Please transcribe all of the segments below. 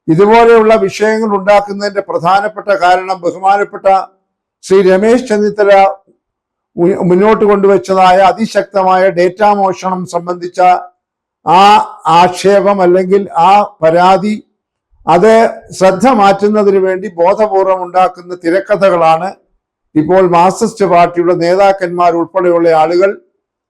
ഇതുപോലെയുള്ള വിഷയങ്ങൾ ഉണ്ടാക്കുന്നതിന്റെ പ്രധാനപ്പെട്ട കാരണം ബഹുമാനപ്പെട്ട ശ്രീ രമേശ് ചെന്നിത്തല മുന്നോട്ട് കൊണ്ടുവച്ചതായ അതിശക്തമായ ഡേറ്റാ മോഷണം സംബന്ധിച്ച ആ ആക്ഷേപം അല്ലെങ്കിൽ ആ പരാതി, അത് ശ്രദ്ധ മാറ്റുന്നതിന് വേണ്ടി ബോധപൂർവം ഉണ്ടാക്കുന്ന തിരക്കഥകളാണ് ഇപ്പോൾ മാർക്സിസ്റ്റ് പാർട്ടിയുടെ നേതാക്കന്മാർ ഉൾപ്പെടെയുള്ള ആളുകൾ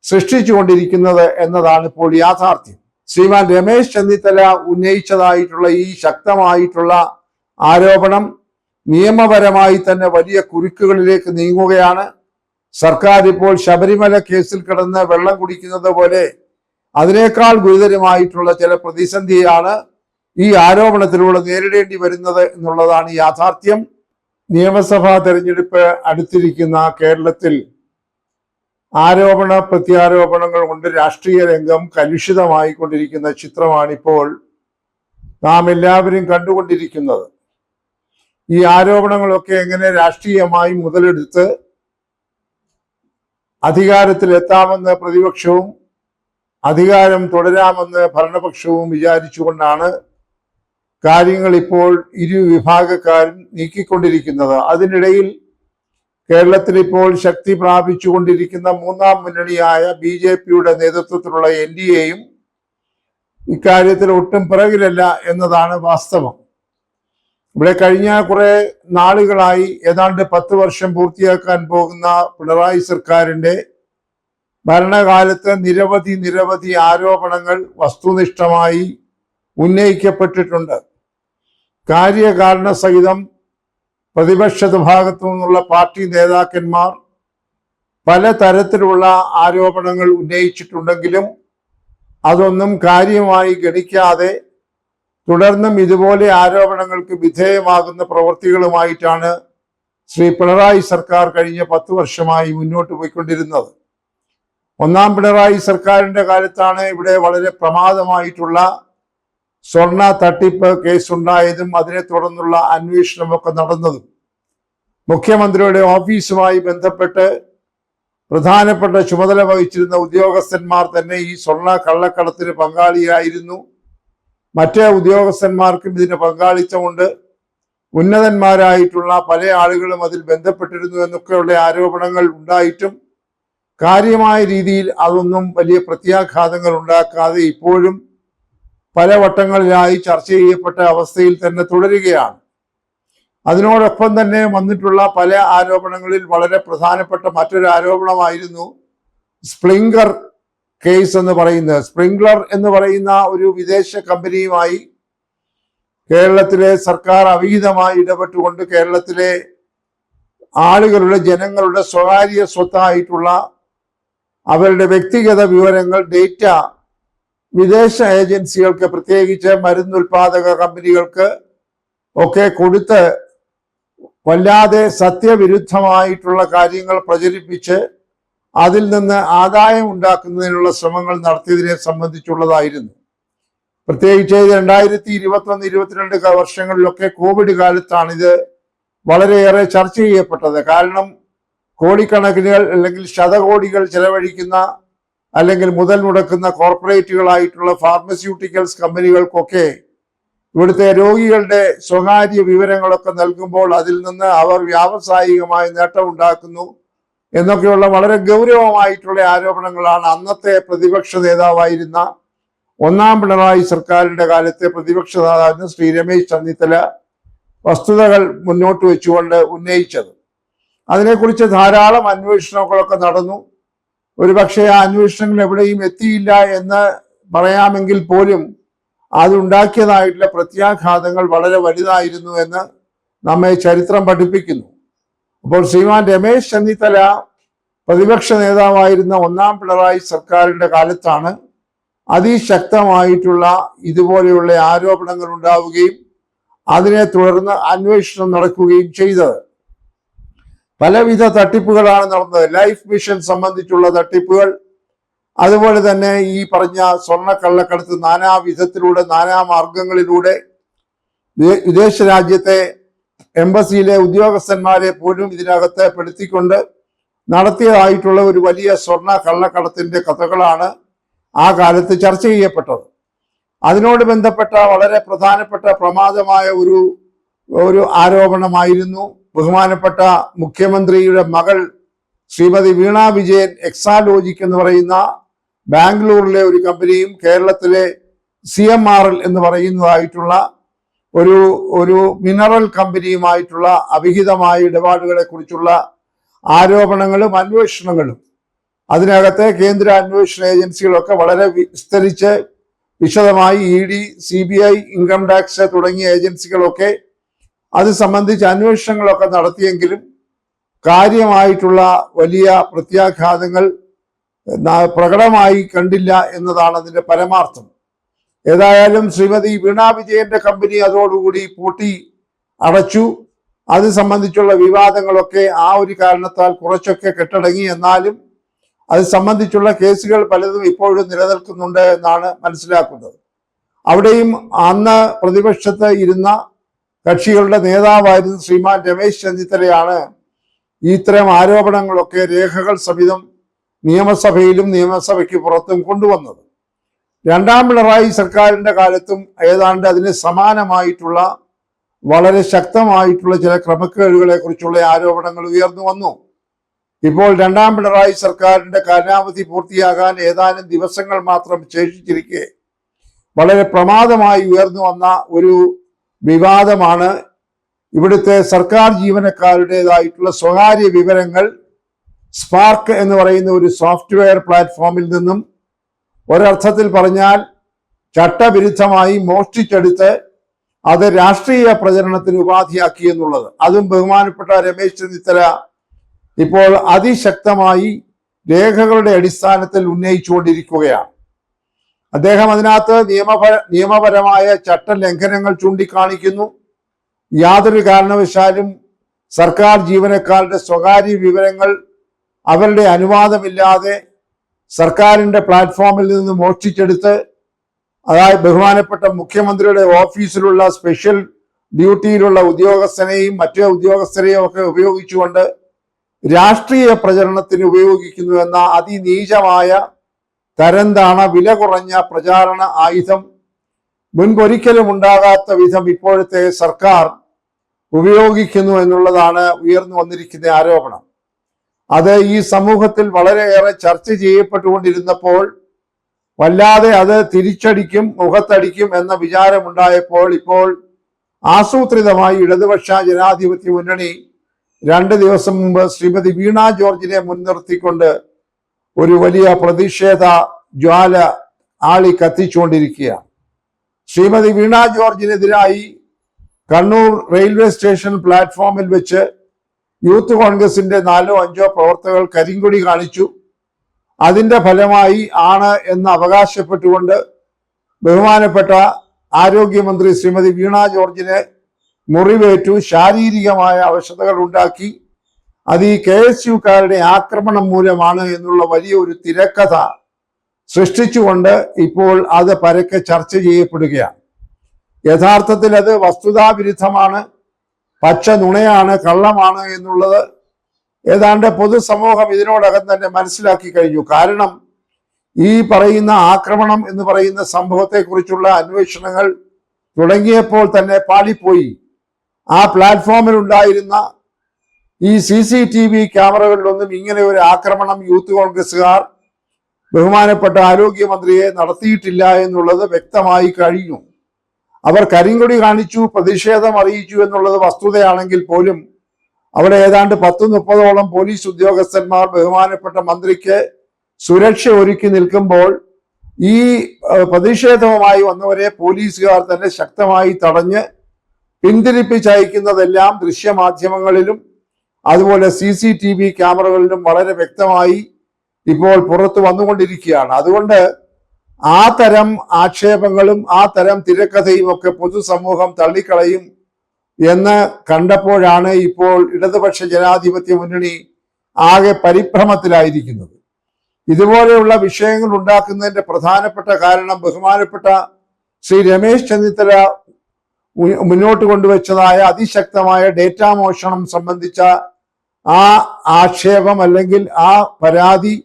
സൃഷ്ടിച്ചുകൊണ്ടിരിക്കുന്നത് എന്നതാണ് ഇപ്പോൾ യാഥാർത്ഥ്യം. ശ്രീമാൻ രമേശ് ചെന്നിത്തല ഉന്നയിച്ചതായിട്ടുള്ള ഈ ശക്തമായിട്ടുള്ള ആരോപണം നിയമപരമായി തന്നെ വലിയ കുരുക്കുകളിലേക്ക് നീങ്ങുകയാണ്. സർക്കാർ ഇപ്പോൾ ശബരിമല കേസിൽ കിടന്ന് വെള്ളം കുടിക്കുന്നത് പോലെ അതിനേക്കാൾ ഗുരുതരമായിട്ടുള്ള ചില പ്രതിസന്ധിയാണ് ഈ ആരോപണത്തിലൂടെ നേരിടേണ്ടി വരുന്നത് എന്നുള്ളതാണ് യാഥാർത്ഥ്യം. നിയമസഭാ തെരഞ്ഞെടുപ്പ് അടുത്തിരിക്കുന്ന കേരളത്തിൽ ആരോപണ പ്രത്യാരോപണങ്ങൾ കൊണ്ട് രാഷ്ട്രീയ രംഗം കലുഷിതമായി കൊണ്ടിരിക്കുന്ന ചിത്രമാണിപ്പോൾ നാം എല്ലാവരും കണ്ടുകൊണ്ടിരിക്കുന്നത്. ഈ ആരോപണങ്ങളൊക്കെ എങ്ങനെ രാഷ്ട്രീയമായി മുതലെടുത്ത് അധികാരത്തിലെത്താമെന്ന് പ്രതിപക്ഷവും അധികാരം തുടരാമെന്ന് ഭരണപക്ഷവും വിചാരിച്ചുകൊണ്ടാണ് കാര്യങ്ങൾ ഇപ്പോൾ ഇരു വിഭാഗക്കാരും നീക്കിക്കൊണ്ടിരിക്കുന്നത്. അതിനിടയിൽ കേരളത്തിൽ ഇപ്പോൾ ശക്തി പ്രാപിച്ചുകൊണ്ടിരിക്കുന്ന മൂന്നാം മുന്നണിയായ BJPയുടെ നേതൃത്വത്തിലുള്ള NDAയും ഇക്കാര്യത്തിൽ ഒട്ടും പിറകിലല്ല എന്നതാണ് വാസ്തവം. ഇവിടെ കഴിഞ്ഞ കുറെ നാളുകളായി ഏതാണ്ട് 10 വർഷം പൂർത്തിയാക്കാൻ പോകുന്ന പിണറായി സർക്കാരിന്റെ ഭരണകാലത്ത് നിരവധി ആരോപണങ്ങൾ വസ്തുനിഷ്ഠമായി ഉന്നയിക്കപ്പെട്ടിട്ടുണ്ട്. കാര്യകാരണ സഹിതം പ്രതിപക്ഷ ഭാഗത്തു നിന്നുള്ള പാർട്ടി നേതാക്കന്മാർ പലതരത്തിലുള്ള ആരോപണങ്ങൾ ഉന്നയിച്ചിട്ടുണ്ടെങ്കിലും അതൊന്നും കാര്യമായി ഗണിക്കാതെ തുടർന്നും ഇതുപോലെ ആരോപണങ്ങൾക്ക് വിധേയമാകുന്ന പ്രവൃത്തികളുമായിട്ടാണ് ശ്രീ പിണറായി സർക്കാർ കഴിഞ്ഞ 10 വർഷമായി മുന്നോട്ട് പോയിക്കൊണ്ടിരുന്നത്. ഒന്നാം പിണറായി സർക്കാരിന്റെ കാലത്താണ് ഇവിടെ വളരെ പ്രമാദമായിട്ടുള്ള സ്വർണ്ണ തട്ടിപ്പ് കേസുണ്ടായതും അതിനെ തുടർന്നുള്ള അന്വേഷണമൊക്കെ നടന്നതും. മുഖ്യമന്ത്രിയുടെ ഓഫീസുമായി ബന്ധപ്പെട്ട് പ്രധാനപ്പെട്ട ചുമതല വഹിച്ചിരുന്ന ഉദ്യോഗസ്ഥന്മാർ തന്നെ ഈ സ്വർണ്ണ കള്ളക്കടത്തിന് പങ്കാളിയായിരുന്നു. മറ്റേ ഉദ്യോഗസ്ഥന്മാർക്കും ഇതിന് പങ്കാളിത്തമുണ്ട്. ഉന്നതന്മാരായിട്ടുള്ള പല ആളുകളും അതിൽ ബന്ധപ്പെട്ടിരുന്നു എന്നൊക്കെയുള്ള ആരോപണങ്ങൾ ഉണ്ടായിട്ടും കാര്യമായ രീതിയിൽ അതൊന്നും വലിയ പ്രത്യാഘാതങ്ങൾ ഉണ്ടാക്കാതെ ഇപ്പോഴും പല വട്ടങ്ങളിലായി ചർച്ച ചെയ്യപ്പെട്ട അവസ്ഥയിൽ തന്നെ തുടരുകയാണ്. അതിനോടൊപ്പം തന്നെ വന്നിട്ടുള്ള പല ആരോപണങ്ങളിൽ വളരെ പ്രധാനപ്പെട്ട മറ്റൊരു ആരോപണമായിരുന്നു സ്പ്രിംഗ്ലർ കേസ് എന്ന് പറയുന്നത്. സ്പ്രിംഗ്ലർ എന്ന് പറയുന്ന ഒരു വിദേശ കമ്പനിയുമായി കേരളത്തിലെ സർക്കാർ അവിഹിതമായി ഇടപെട്ടുകൊണ്ട് കേരളത്തിലെ ആളുകളുടെ ജനങ്ങളുടെ സ്വകാര്യ സ്വത്തായിട്ടുള്ള അവരുടെ വ്യക്തിഗത വിവരങ്ങൾ ഡേറ്റ വിദേശ ഏജൻസികൾക്ക്, പ്രത്യേകിച്ച് മരുന്നുൽപാദക കമ്പനികൾക്ക് ഒക്കെ കൊടുത്ത് വല്ലാതെ സത്യവിരുദ്ധമായിട്ടുള്ള കാര്യങ്ങൾ പ്രചരിപ്പിച്ച് അതിൽ നിന്ന് ആദായം ഉണ്ടാക്കുന്നതിനുള്ള ശ്രമങ്ങൾ നടത്തിയതിനെ സംബന്ധിച്ചുള്ളതായിരുന്നു. പ്രത്യേകിച്ച് 2021-22 വർഷങ്ങളിലൊക്കെ കോവിഡ് കാലത്താണ് ഇത് വളരെയേറെ ചർച്ച ചെയ്യപ്പെട്ടത്. കാരണം കോടിക്കണക്കിന് അല്ലെങ്കിൽ ശതകോടികൾ ചെലവഴിക്കുന്ന അല്ലെങ്കിൽ മുതൽ മുടക്കുന്ന കോർപ്പറേറ്റുകളായിട്ടുള്ള ഫാർമസ്യൂട്ടിക്കൽസ് കമ്പനികൾക്കൊക്കെ ഇവിടുത്തെ രോഗികളുടെ സ്വകാര്യ വിവരങ്ങളൊക്കെ നൽകുമ്പോൾ അതിൽ നിന്ന് അവർ വ്യാവസായികമായ നേട്ടമുണ്ടാക്കുന്നു എന്നൊക്കെയുള്ള വളരെ ഗൗരവമായിട്ടുള്ള ആരോപണങ്ങളാണ് അന്നത്തെ പ്രതിപക്ഷ നേതാവായിരുന്ന ഒന്നാം പിണറായി സർക്കാരിന്റെ കാലത്തെ പ്രതിപക്ഷ നേതാവിന് ശ്രീ രമേശ് ചെന്നിത്തല വസ്തുതകൾ മുന്നോട്ട് വെച്ചുകൊണ്ട് ഉന്നയിച്ചത്. അതിനെക്കുറിച്ച് ധാരാളം അന്വേഷണങ്ങളൊക്കെ നടന്നു. ഒരുപക്ഷെ ആ അന്വേഷണങ്ങൾ എവിടെയും എത്തിയില്ല എന്ന് പറയാമെങ്കിൽ പോലും അതുണ്ടാക്കിയതായിട്ടുള്ള പ്രത്യാഘാതങ്ങൾ വളരെ വലുതായിരുന്നു എന്ന് നമ്മെ ചരിത്രം പഠിപ്പിക്കുന്നു. അപ്പോൾ ശ്രീമാൻ രമേശ് ചെന്നിത്തല പ്രതിപക്ഷ നേതാവായിരുന്ന ഒന്നാം പിണറായി സർക്കാരിന്റെ കാലത്താണ് അതിശക്തമായിട്ടുള്ള ഇതുപോലെയുള്ള ആരോപണങ്ങൾ ഉണ്ടാവുകയും അതിനെ തുടർന്ന് അന്വേഷണം നടക്കുകയും ചെയ്തത്. പലവിധ തട്ടിപ്പുകളാണ് നടന്നത്. ലൈഫ് മിഷൻ സംബന്ധിച്ചുള്ള തട്ടിപ്പുകൾ, അതുപോലെ തന്നെ ഈ പറഞ്ഞ സ്വർണ്ണക്കള്ളക്കടത്ത് നാനാവിധത്തിലൂടെ നാനാമാർഗങ്ങളിലൂടെ വിദേശ രാജ്യത്തെ എംബസിയിലെ ഉദ്യോഗസ്ഥന്മാരെ പോലും ഇതിനകത്ത് പെടുത്തിക്കൊണ്ട് നടത്തിയതായിട്ടുള്ള ഒരു വലിയ സ്വർണ്ണ കള്ളക്കടത്തിന്റെ കഥകളാണ് ആ കാലത്ത് ചർച്ച ചെയ്യപ്പെട്ടത്. അതിനോട് ബന്ധപ്പെട്ട വളരെ പ്രധാനപ്പെട്ട പ്രമാദമായ ഒരു ആരോപണമായിരുന്നു ബഹുമാനപ്പെട്ട മുഖ്യമന്ത്രിയുടെ മകൾ ശ്രീമതി വീണ വിജയൻ എക്സാലോജിക് എന്ന് പറയുന്ന ബാംഗ്ലൂരിലെ ഒരു കമ്പനിയും കേരളത്തിലെ CMRL എന്ന് പറയുന്നതായിട്ടുള്ള ഒരു മിനറൽ കമ്പനിയുമായിട്ടുള്ള അവിഹിതമായ ഇടപാടുകളെ കുറിച്ചുള്ള ആരോപണങ്ങളും അന്വേഷണങ്ങളും അതിനകത്തെ കേന്ദ്ര അന്വേഷണ ഏജൻസികളൊക്കെ വളരെ വിശദമായി ED, CBI, ഇൻകം ടാക്സ് തുടങ്ങിയ ഏജൻസികളൊക്കെ അത് സംബന്ധിച്ച് അന്വേഷണങ്ങളൊക്കെ നടത്തിയെങ്കിലും കാര്യമായിട്ടുള്ള വലിയ പ്രത്യാഘാതങ്ങൾ പ്രകടമായി കണ്ടില്ല എന്നതാണ് അതിന്റെ പരമാർത്ഥം. ഏതായാലും ശ്രീമതി വീണ വിജയന്റെ കമ്പനി അതോടുകൂടി പൂട്ടി അടച്ചു. അത് സംബന്ധിച്ചുള്ള വിവാദങ്ങളൊക്കെ ആ ഒരു കാരണത്താൽ കുറച്ചൊക്കെ കെട്ടടങ്ങി. എന്നാലും അത് സംബന്ധിച്ചുള്ള കേസുകൾ പലതും ഇപ്പോഴും നിലനിൽക്കുന്നുണ്ട് എന്നാണ് മനസ്സിലാക്കുന്നത്. അവിടെയും അന്ന് പ്രതിപക്ഷത്ത് ഇരുന്ന കക്ഷികളുടെ നേതാവായിരുന്ന ശ്രീമാൻ രമേശ് ചെന്നിത്തലയാണ് ഇത്തരം ആരോപണങ്ങളൊക്കെ രേഖകൾ സഹിതം നിയമസഭയിലും നിയമസഭയ്ക്ക് പുറത്തും കൊണ്ടുവന്നത്. രണ്ടാം പിണറായി സർക്കാരിന്റെ കാലത്തും ഏതാണ്ട് അതിന് സമാനമായിട്ടുള്ള വളരെ ശക്തമായിട്ടുള്ള ചില ക്രമക്കേടുകളെ കുറിച്ചുള്ള ആരോപണങ്ങൾ ഉയർന്നു വന്നു. ഇപ്പോൾ രണ്ടാം പിണറായി സർക്കാരിന്റെ കാലാവധി പൂർത്തിയാകാൻ ഏതാനും ദിവസങ്ങൾ മാത്രം ശേഷിച്ചിരിക്കെ വളരെ പ്രമാദമായി ഉയർന്നു വന്ന ഒരു വിവാദമാണ് ഇവിടുത്തെ സർക്കാർ ജീവനക്കാരുടേതായിട്ടുള്ള സ്വകാര്യ വിവരങ്ങൾ സ്പാർക്ക് എന്ന് പറയുന്ന ഒരു സോഫ്റ്റ്വെയർ പ്ലാറ്റ്ഫോമിൽ നിന്നും ഒരർത്ഥത്തിൽ പറഞ്ഞാൽ ചട്ടവിരുദ്ധമായി മോഷ്ടിച്ചെടുത്ത് അത് രാഷ്ട്രീയ പ്രചരണത്തിന് ഉപാധിയാക്കി എന്നുള്ളത്. അതും ബഹുമാനപ്പെട്ട രമേശ് ചെന്നിത്തല ഇപ്പോൾ അതിശക്തമായി രേഖകളുടെ അടിസ്ഥാനത്തിൽ ഉന്നയിച്ചുകൊണ്ടിരിക്കുകയാണ്. അദ്ദേഹം അതിനകത്ത് നിയമപരമായ ചട്ടലംഘനങ്ങൾ ചൂണ്ടിക്കാണിക്കുന്നു. യാതൊരു കാരണവശാലും സർക്കാർ ജീവനക്കാരുടെ സ്വകാര്യ വിവരങ്ങൾ അവരുടെ അനുവാദമില്ലാതെ സർക്കാരിന്റെ പ്ലാറ്റ്ഫോമിൽ നിന്ന് മോഷ്ടിച്ചെടുത്ത്, അതായത് ബഹുമാനപ്പെട്ട മുഖ്യമന്ത്രിയുടെ ഓഫീസിലുള്ള സ്പെഷ്യൽ ഡ്യൂട്ടിയിലുള്ള ഉദ്യോഗസ്ഥനെയും മറ്റു ഉദ്യോഗസ്ഥരെയും ഒക്കെ ഉപയോഗിച്ചുകൊണ്ട് രാഷ്ട്രീയ പ്രചരണത്തിന് ഉപയോഗിക്കുന്നു എന്ന അതിനീചമായ തരംതാണ വില കുറഞ്ഞ പ്രചാരണ ആയുധം മുൻപൊരിക്കലും ഉണ്ടാകാത്ത വിധം ഇപ്പോഴത്തെ സർക്കാർ ഉപയോഗിക്കുന്നു എന്നുള്ളതാണ് ഉയർന്നു വന്നിരിക്കുന്ന ആരോപണം. അത് ഈ സമൂഹത്തിൽ വളരെയേറെ ചർച്ച ചെയ്യപ്പെട്ടുകൊണ്ടിരുന്നപ്പോൾ വല്ലാതെ അത് തിരിച്ചടിക്കും, മുഖത്തടിക്കും എന്ന വിചാരമുണ്ടായപ്പോൾ ഇപ്പോൾ ആസൂത്രിതമായി ഇടതുപക്ഷ ജനാധിപത്യ മുന്നണി 2 ദിവസം മുമ്പ് ശ്രീമതി വീണ ജോർജിനെ മുൻനിർത്തിക്കൊണ്ട് ഒരു വലിയ പ്രതിഷേധ ജ്വാല ആളി കത്തിച്ചുകൊണ്ടിരിക്കുകയാണ്. ശ്രീമതി വീണ ജോർജിനെതിരായി കണ്ണൂർ റെയിൽവേ സ്റ്റേഷൻ പ്ലാറ്റ്ഫോമിൽ വെച്ച് യൂത്ത് കോൺഗ്രസിന്റെ 4-5 പ്രവർത്തകർ കരിങ്കൊടി കാണിച്ചു. അതിന്റെ ഫലമായി ആണ് എന്ന് അവകാശപ്പെട്ടുകൊണ്ട് ബഹുമാനപ്പെട്ട ആരോഗ്യമന്ത്രി ശ്രീമതി വീണ ജോർജിനെ മുറിവേറ്റു, ശാരീരികമായ അവശതകൾ ഉണ്ടാക്കി. അത് ഈ KSUക്കാരുടെ ആക്രമണം മൂലമാണ് എന്നുള്ള വലിയ ഒരു തിരക്കഥ സൃഷ്ടിച്ചുകൊണ്ട് ഇപ്പോൾ അത് പരക്കെ ചർച്ച ചെയ്യപ്പെടുകയാണ്. യഥാർത്ഥത്തിൽ അത് വസ്തുതാവിരുദ്ധമാണ്, പച്ച നുണയാണ്, കള്ളമാണ് എന്നുള്ളത് ഏതാണ്ട് പൊതുസമൂഹം ഇതിനോടകം തന്നെ മനസ്സിലാക്കി കഴിഞ്ഞു. കാരണം ഈ പറയുന്ന ആക്രമണം എന്ന് പറയുന്ന സംഭവത്തെക്കുറിച്ചുള്ള അന്വേഷണങ്ങൾ തുടങ്ങിയപ്പോൾ തന്നെ പാളിപ്പോയി. ആ പ്ലാറ്റ്ഫോമിൽ ഉണ്ടായിരുന്ന ഈ CCTV ക്യാമറകളിലൊന്നും ഇങ്ങനെ ഒരു ആക്രമണം യൂത്ത് കോൺഗ്രസ്സുകാർ ബഹുമാനപ്പെട്ട ആരോഗ്യമന്ത്രിയെ നടത്തിയിട്ടില്ല എന്നുള്ളത് വ്യക്തമായി കഴിഞ്ഞു. അവർ കരിങ്കൊടി കാണിച്ചു, പ്രതിഷേധം അറിയിച്ചു എന്നുള്ളത് വസ്തുതയാണെങ്കിൽ പോലും അവിടെ ഏതാണ്ട് 10-30ഓളം പോലീസ് ഉദ്യോഗസ്ഥന്മാർ ബഹുമാനപ്പെട്ട മന്ത്രിക്ക് സുരക്ഷ ഒരുക്കി നിൽക്കുമ്പോൾ ഈ പ്രതിഷേധവുമായി വന്നവരെ പോലീസുകാർ തന്നെ ശക്തമായി തടഞ്ഞ് പിന്തിരിപ്പിച്ചയക്കുന്നതെല്ലാം ദൃശ്യമാധ്യമങ്ങളിലും അതുപോലെ CCTV ക്യാമറകളിലും വളരെ വ്യക്തമായി ഇപ്പോൾ പുറത്തു വന്നുകൊണ്ടിരിക്കുകയാണ്. അതുകൊണ്ട് ആ തരം ആക്ഷേപങ്ങളും ആ തരം തിരക്കഥയും ഒക്കെ പൊതുസമൂഹം തള്ളിക്കളയും എന്ന് കണ്ടപ്പോഴാണ് ഇപ്പോൾ ഇടതുപക്ഷ ജനാധിപത്യ മുന്നണി ആകെ പരിഭ്രമത്തിലായിരിക്കുന്നത്. ഇതുപോലെയുള്ള വിഷയങ്ങൾ ഉണ്ടാക്കുന്നതിന്റെ പ്രധാനപ്പെട്ട കാരണം ബഹുമാനപ്പെട്ട ശ്രീ രമേശ് ചെന്നിത്തല മുന്നോട്ട് കൊണ്ടുവച്ചതായ അതിശക്തമായ ഡേറ്റാ മോഷണം സംബന്ധിച്ച ആ ആക്ഷേപം അല്ലെങ്കിൽ ആ പരാതി,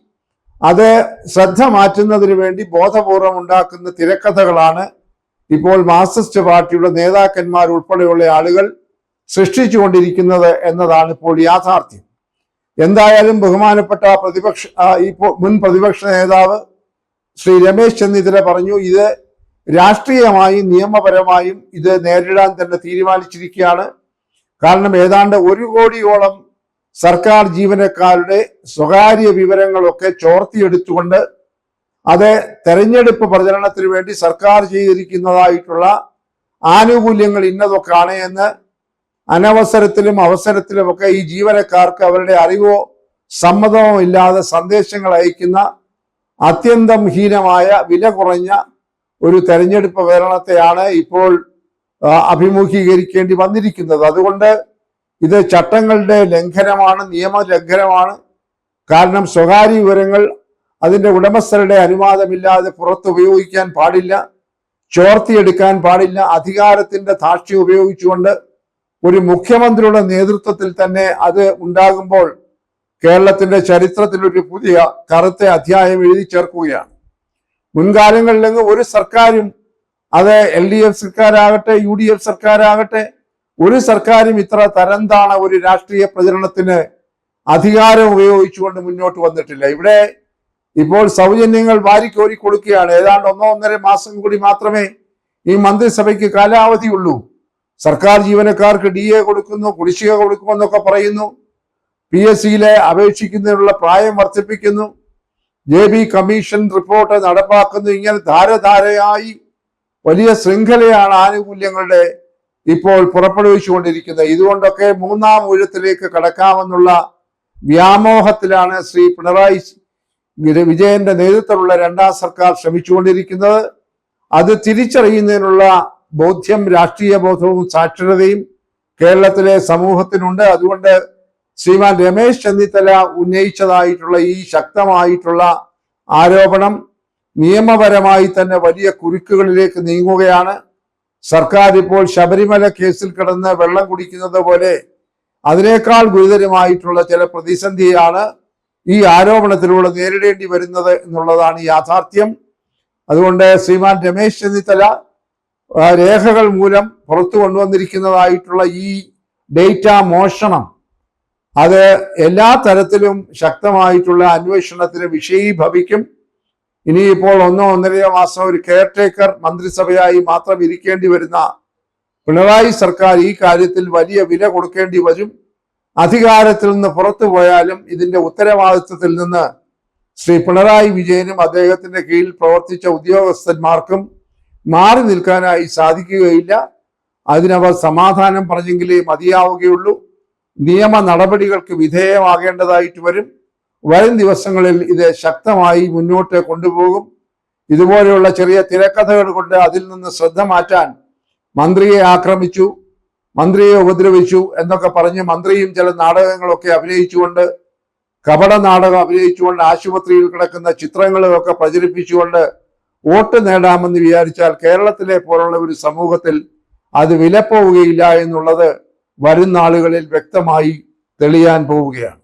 അത് ശ്രദ്ധ മാറ്റുന്നതിന് വേണ്ടി ബോധപൂർവം ഉണ്ടാക്കുന്ന തിരക്കഥകളാണ് ഇപ്പോൾ മാർക്സിസ്റ്റ് പാർട്ടിയുടെ നേതാക്കന്മാർ ഉൾപ്പെടെയുള്ള ആളുകൾ സൃഷ്ടിച്ചുകൊണ്ടിരിക്കുന്നത് എന്നതാണ് ഇപ്പോൾ യാഥാർത്ഥ്യം. എന്തായാലും ബഹുമാനപ്പെട്ട മുൻ പ്രതിപക്ഷ നേതാവ് ശ്രീ രമേശ് ചെന്നിത്തല പറഞ്ഞു, ഇത് രാഷ്ട്രീയമായും നിയമപരമായും ഇത് നേരിടാൻ തന്നെ തീരുമാനിച്ചിരിക്കുകയാണ്. കാരണം ഏതാണ്ട് 1 കോടിയോളം സർക്കാർ ജീവനക്കാരുടെ സ്വകാര്യ വിവരങ്ങളൊക്കെ ചോർത്തിയെടുത്തുകൊണ്ട് അത് തെരഞ്ഞെടുപ്പ് പ്രചരണത്തിന് വേണ്ടി സർക്കാർ ചെയ്തിരിക്കുന്നതായിട്ടുള്ള ആനുകൂല്യങ്ങൾ ഇന്നതൊക്കെയാണ് എന്ന് അനവസരത്തിലും അവസരത്തിലുമൊക്കെ ഈ ജീവനക്കാർക്ക് അവരുടെ അറിവോ സമ്മതമോ ഇല്ലാതെ സന്ദേശങ്ങൾ അയക്കുന്ന അത്യന്തം ഹീനമായ വില കുറഞ്ഞ ഒരു തെരഞ്ഞെടുപ്പ് പ്രചരണത്തെയാണ് ഇപ്പോൾ അഭിമുഖീകരിക്കേണ്ടി വന്നിരിക്കുന്നത്. അതുകൊണ്ട് ഇത് ചട്ടങ്ങളുടെ ലംഘനമാണ്, നിയമലംഘനമാണ്. കാരണം സ്വകാര്യ വിവരങ്ങൾ അതിൻ്റെ ഉടമസ്ഥരുടെ അനുവാദമില്ലാതെ പുറത്ത് ഉപയോഗിക്കാൻ പാടില്ല, ചോർത്തിയെടുക്കാൻ പാടില്ല. അധികാരത്തിന്റെ ധാർഷ്ട്യം ഉപയോഗിച്ചുകൊണ്ട് ഒരു മുഖ്യമന്ത്രിയുടെ നേതൃത്വത്തിൽ തന്നെ അത് ഉണ്ടാകുമ്പോൾ കേരളത്തിന്റെ ചരിത്രത്തിൽ ഒരു പുതിയ കറുത്ത അധ്യായം എഴുതി ചേർക്കുകയാണ്. മുൻകാലങ്ങളിലെങ്ങും ഒരു സർക്കാരും, അത് LDF സർക്കാരാകട്ടെ UDF സർക്കാരാകട്ടെ, ഒരു സർക്കാരും ഇത്ര തരംതാണ ഒരു രാഷ്ട്രീയ പ്രചരണത്തിന് അധികാരം ഉപയോഗിച്ചുകൊണ്ട് മുന്നോട്ട് വന്നിട്ടില്ല. ഇവിടെ ഇപ്പോൾ സൗജന്യങ്ങൾ വാരിക്കോരി കൊടുക്കുകയാണ്. ഏതാണ്ട് 1-1.5 മാസം കൂടി മാത്രമേ ഈ മന്ത്രിസഭയ്ക്ക് കാലാവധിയുള്ളൂ. സർക്കാർ ജീവനക്കാർക്ക് DA കൊടുക്കുന്നു, കുടിശ്ശിക കൊടുക്കുമെന്നൊക്കെ പറയുന്നു. PSCയിലെ അപേക്ഷിക്കുന്നതിനുള്ള പ്രായം വർദ്ധിപ്പിക്കുന്നു, JB കമ്മീഷൻ റിപ്പോർട്ട് നടപ്പാക്കുന്നു. ഇങ്ങനെ ധാരധാരയായി വലിയ ശൃംഖലയാണ് ആനുകൂല്യങ്ങളുടെ ഇപ്പോൾ പുറപ്പെടുവിച്ചുകൊണ്ടിരിക്കുന്നത്. ഇതുകൊണ്ടൊക്കെ 3-ാം ഊഴത്തിലേക്ക് കടക്കാമെന്നുള്ള വ്യാമോഹത്തിലാണ് ശ്രീ പിണറായി വിജയന്റെ നേതൃത്വത്തിലുള്ള 2ാം സർക്കാർ ശ്രമിച്ചുകൊണ്ടിരിക്കുന്നത്. അത് തിരിച്ചറിയുന്നതിനുള്ള ബോധ്യം, രാഷ്ട്രീയ ബോധവും സാക്ഷരതയും കേരളത്തിലെ സമൂഹത്തിനുണ്ട്. അതുകൊണ്ട് ശ്രീമാൻ രമേശ് ചെന്നിത്തല ഉന്നയിച്ചതായിട്ടുള്ള ഈ ശക്തമായിട്ടുള്ള ആരോപണം നിയമപരമായി തന്നെ വലിയ കുരുക്കുകളിലേക്ക് നീങ്ങുകയാണ്. സർക്കാർ ഇപ്പോൾ ശബരിമല കേസിൽ കിടന്ന് വെള്ളം കുടിക്കുന്നത് പോലെ അതിനേക്കാൾ ഗുരുതരമായിട്ടുള്ള ചില പ്രതിസന്ധിയാണ് ഈ ആരോപണത്തിലൂടെ നേരിടേണ്ടി വരുന്നത് എന്നുള്ളതാണ് യാഥാർത്ഥ്യം. അതുകൊണ്ട് ശ്രീമാൻ രമേശ് ചെന്നിത്തല രേഖകൾ മൂലം പുറത്തു കൊണ്ടുവന്നിരിക്കുന്നതായിട്ടുള്ള ഈ ഡേറ്റ മോഷണം അത് എല്ലാ തരത്തിലും ശക്തമായിട്ടുള്ള അന്വേഷണത്തിന് വിഷയീഭവിക്കും. ഇനിയിപ്പോൾ 1-1.5 മാസം ഒരു കെയർടേക്കർ മന്ത്രിസഭയായി മാത്രം ഇരിക്കേണ്ടി വരുന്ന പിണറായി സർക്കാർ ഈ കാര്യത്തിൽ വലിയ വില കൊടുക്കേണ്ടി വരും. അധികാരത്തിൽ നിന്ന് പുറത്തു പോയാലും ഇതിന്റെ ഉത്തരവാദിത്വത്തിൽ നിന്ന് ശ്രീ പിണറായി വിജയനും അദ്ദേഹത്തിന്റെ കീഴിൽ പ്രവർത്തിച്ച ഉദ്യോഗസ്ഥന്മാർക്കും മാറി നിൽക്കാനായി സാധിക്കുകയില്ല. അതിനവർ സമാധാനം പറഞ്ഞെങ്കിലേ മതിയാവുകയുള്ളൂ. നിയമ നടപടികൾക്ക് വിധേയമാകേണ്ടതായിട്ട് വരും. വരും ദിവസങ്ങളിൽ ഇത് ശക്തമായി മുന്നോട്ട് കൊണ്ടുപോകും. ഇതുപോലെയുള്ള ചെറിയ തിരക്കഥകൾ കൊണ്ട് അതിൽ നിന്ന് ശ്രദ്ധ മാറ്റാൻ മന്ത്രിയെ ആക്രമിച്ചു, മന്ത്രിയെ ഉപദ്രവിച്ചു എന്നൊക്കെ പറഞ്ഞ് മന്ത്രിയും ചില നാടകങ്ങളൊക്കെ അഭിനയിച്ചുകൊണ്ട്, കപട നാടകം അഭിനയിച്ചുകൊണ്ട്, ആശുപത്രിയിൽ കിടക്കുന്ന ചിത്രങ്ങളൊക്കെ പ്രചരിപ്പിച്ചുകൊണ്ട് വോട്ട് നേടാമെന്ന് വിചാരിച്ചാൽ കേരളത്തിലെ പോലുള്ള ഒരു സമൂഹത്തിൽ അത് വിലപ്പോവുകയില്ല എന്നുള്ളത് വരും നാളുകളിൽ വ്യക്തമായി തെളിയാൻ പോവുകയാണ്.